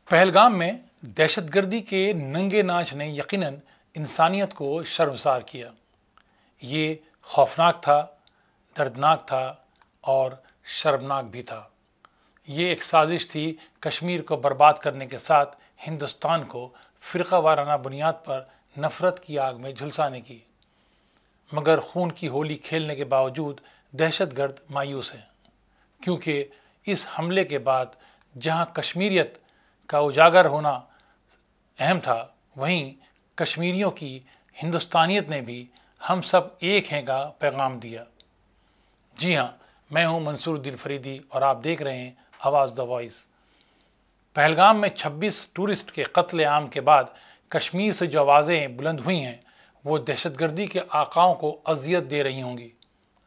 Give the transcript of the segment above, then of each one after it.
पहलगाम में दहशतगर्दी के नंगे नाच ने यकीनन इंसानियत को शर्मसार किया। ये खौफनाक था, दर्दनाक था और शर्मनाक भी था। ये एक साजिश थी कश्मीर को बर्बाद करने के साथ हिंदुस्तान को फ़िरका वाराना बुनियाद पर नफ़रत की आग में झुलसाने की। मगर खून की होली खेलने के बावजूद दहशतगर्द मायूस हैं, क्योंकि इस हमले के बाद जहां कश्मीरियत का उजागर होना अहम था, वहीं कश्मीरियों की हिंदुस्तानियत ने भी हम सब एक हैं का पैगाम दिया। जी हाँ, मैं हूं मंसूर उद्दीन फरीदी और आप देख रहे हैं आवाज़ द वॉइस। पहलगाम में 26 टूरिस्ट के कत्ल आम के बाद कश्मीर से जो आवाज़ें बुलंद हुई हैं, वो दहशतगर्दी के आकाओं को अजियत दे रही होंगी,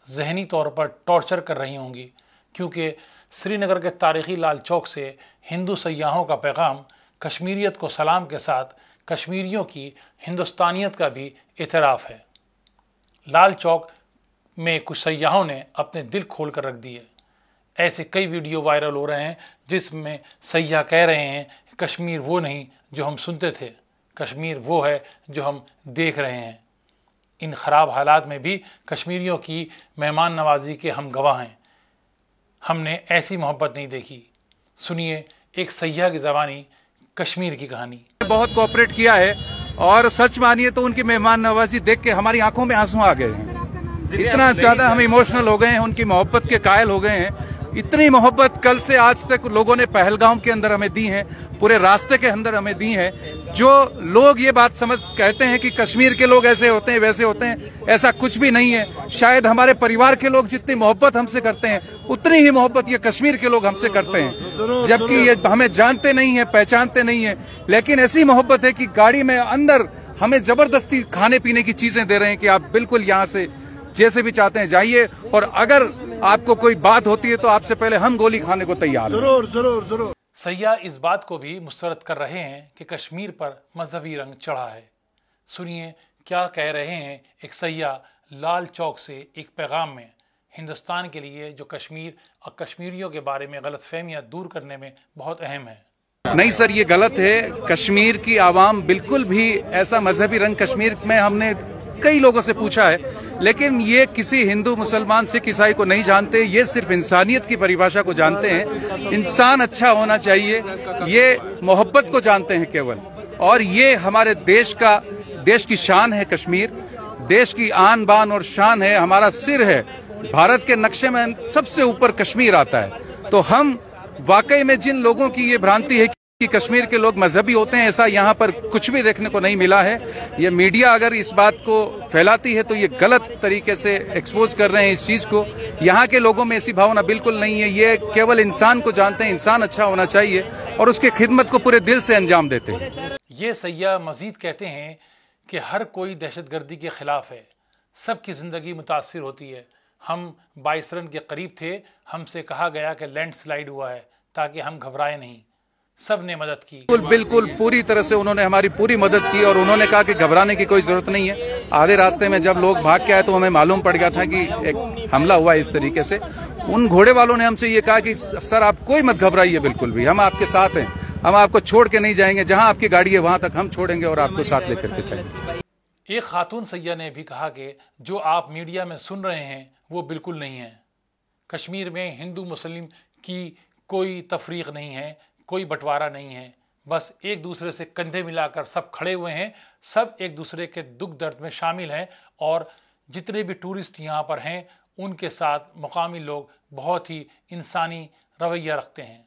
जहनी तौर पर टॉर्चर कर रही होंगी, क्योंकि श्रीनगर के तारीख़ी लाल चौक से हिंदू सयाहों का पैगाम कश्मीरियत को सलाम के साथ कश्मीरियों की हिंदुस्तानियत का भी एतराफ़ है। लाल चौक में कुछ सयाहों ने अपने दिल खोल कर रख दिए। ऐसे कई वीडियो वायरल हो रहे हैं जिसमें सयाह कह रहे हैं कश्मीर वो नहीं जो हम सुनते थे, कश्मीर वो है जो हम देख रहे हैं। इन ख़राब हालात में भी कश्मीरियों की मेहमान नवाजी के हम गवाह हैं। हमने ऐसी मोहब्बत नहीं देखी। सुनिए एक सयाह की ज़बानी कश्मीर की कहानी। बहुत कोऑपरेट किया है और सच मानिए तो उनकी मेहमान नवाजी देख के हमारी आंखों में आंसू आ गए हैं। इतना ज्यादा हम इमोशनल हो गए हैं, उनकी मोहब्बत के कायल हो गए हैं। इतनी मोहब्बत कल से आज तक लोगों ने पहलगाम के अंदर हमें दी है, पूरे रास्ते के अंदर हमें दी है। जो लोग ये बात समझ कहते हैं कि कश्मीर के लोग ऐसे होते हैं वैसे होते हैं, ऐसा कुछ भी नहीं है। शायद हमारे परिवार के लोग जितनी मोहब्बत हमसे करते हैं उतनी ही मोहब्बत ये कश्मीर के लोग हमसे करते हैं, जबकि ये हमें जानते नहीं है, पहचानते नहीं है, लेकिन ऐसी मोहब्बत है कि गाड़ी में अंदर हमें जबरदस्ती खाने पीने की चीजें दे रहे हैं कि आप बिल्कुल यहाँ से जैसे भी चाहते हैं जाइए, और अगर आपको कोई बात होती है तो आपसे पहले हम गोली खाने को तैयार हैं। जरूर जरूर जरूर। सयाह इस बात को भी मुस्तरद कर रहे हैं कि कश्मीर पर मजहबी रंग चढ़ा है। सुनिए क्या कह रहे हैं एक सयाह लाल चौक से एक पैगाम में, हिंदुस्तान के लिए जो कश्मीर और कश्मीरियों के बारे में गलतफहमियां दूर करने में बहुत अहम है। नहीं सर, ये गलत है। कश्मीर की आवाम बिल्कुल भी ऐसा मजहबी रंग, कश्मीर में हमने कई लोगों से पूछा है, लेकिन ये किसी हिंदू मुसलमान सिख ईसाई को नहीं जानते। ये सिर्फ इंसानियत की परिभाषा को जानते हैं। इंसान अच्छा होना चाहिए, ये मोहब्बत को जानते हैं केवल। और ये हमारे देश की शान है। कश्मीर देश की आन बान और शान है, हमारा सिर है। भारत के नक्शे में सबसे ऊपर कश्मीर आता है। तो हम वाकई में जिन लोगों की ये भ्रांति है कि कश्मीर के लोग मजहबी होते हैं, ऐसा यहाँ पर कुछ भी देखने को नहीं मिला है। ये मीडिया अगर इस बात को फैलाती है तो ये गलत तरीके से एक्सपोज कर रहे हैं इस चीज को। यहाँ के लोगों में ऐसी भावना बिल्कुल नहीं है। ये केवल इंसान को जानते हैं, इंसान अच्छा होना चाहिए और उसकी खिदमत को पूरे दिल से अंजाम देते हैं। ये सयाह मजीद कहते हैं कि हर कोई दहशतगर्दी के खिलाफ है, सबकी जिंदगी मुतासिर होती है। हम 22 रन के करीब थे, हमसे कहा गया कि लैंडस्लाइड हुआ है, ताकि हम घबराए नहीं। सब ने मदद की। बिल्कुल पूरी तरह से उन्होंने हमारी पूरी मदद की और उन्होंने कहा कि घबराने की कोई जरूरत नहीं है। आधे रास्ते में जब लोग भाग के आए तो हमें मालूम पड़ गया था कि एक हमला हुआ इस तरीके से। उन घोड़े वालों ने हमसे ये कहा कि सर आप कोई मत घबराइए, बिल्कुल भी हम आपके साथ हैं, हम आपको छोड़ के नहीं जाएंगे, जहाँ आपकी गाड़ी है वहां तक हम छोड़ेंगे और आपको साथ लेकर के जाएंगे। एक खातून सयाह ने भी कहा कि जो आप मीडिया में सुन रहे हैं वो बिल्कुल नहीं है। कश्मीर में हिंदू मुस्लिम की कोई तफरीक नहीं है, कोई बंटवारा नहीं है। बस एक दूसरे से कंधे मिलाकर सब खड़े हुए हैं, सब एक दूसरे के दुख दर्द में शामिल हैं और जितने भी टूरिस्ट यहाँ पर हैं उनके साथ मुकामी लोग बहुत ही इंसानी रवैया रखते हैं।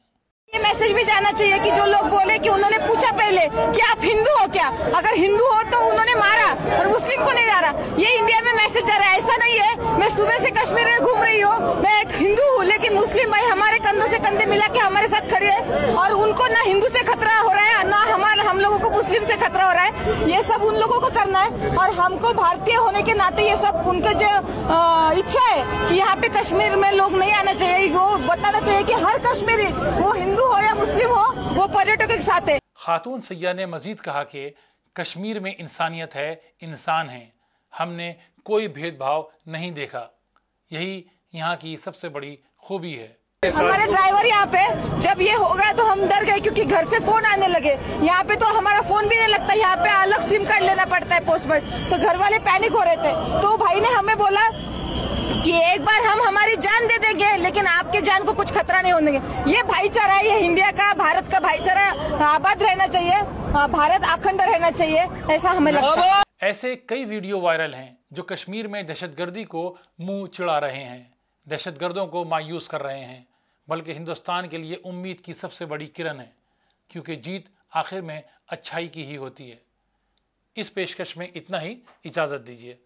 ये मैसेज भी जाना चाहिए कि जो लोग बोले कि उन्होंने पूछा पहले कि आप हिंदू हो क्या, अगर हिंदू हो तो उन्होंने मारा और मुस्लिम को नहीं मारा। ये इंडिया में मैसेज जा रहा है, ऐसा नहीं है। मैं सुबह से कश्मीर में घूम रही हूँ, मैं एक हिंदू हूँ, लेकिन मुस्लिम भाई हमारे कंधों से कंधे मिला के हमारे साथ खड़े हैं और उनको ना हिंदू से खतरा हो रहा है, ना हम लोगों को मुस्लिम से खतरा हो रहा है। ये सब उन लोगों को करना है और हमको भारतीय होने के नाते ये सब उनका जो इच्छा है कि यहाँ पे कश्मीर में लोग नहीं आना चाहिए, वो बताना चाहिए कि हर कश्मीरी, वो हिंदू हो या मुस्लिम हो, वो पर्यटकों के साथ है। खातून सयाह ने मजीद कहा कि कश्मीर में इंसानियत है, इंसान है, हमने कोई भेदभाव नहीं देखा। यही यहाँ की सबसे बड़ी खूबी है। हमारे ड्राइवर यहाँ पे जब ये हो गया तो हम डर गए, क्योंकि घर से फोन आने लगे। यहाँ पे तो हमारा फोन भी नहीं लगता, यहाँ पे अलग सिम कार्ड लेना पड़ता है पोस्टपेड। तो घर वाले पैनिक हो रहे थे, तो भाई ने हमें बोला कि एक बार हम हमारी जान दे देंगे, लेकिन आपके जान को कुछ खतरा नहीं होने देंगे। ये भाईचारा है, ये इंडिया का, भारत का भाईचारा आबाद रहना चाहिए, भारत अखंड रहना चाहिए, ऐसा हमें लगता है। ऐसे कई वीडियो वायरल हैं जो कश्मीर में दहशतगर्दी को मुंह चिढ़ा रहे हैं, दहशतगर्दों को मायूस कर रहे हैं, बल्कि हिंदुस्तान के लिए उम्मीद की सबसे बड़ी किरण है, क्योंकि जीत आखिर में अच्छाई की ही होती है। इस पेशकश में इतना ही, इजाज़त दीजिए।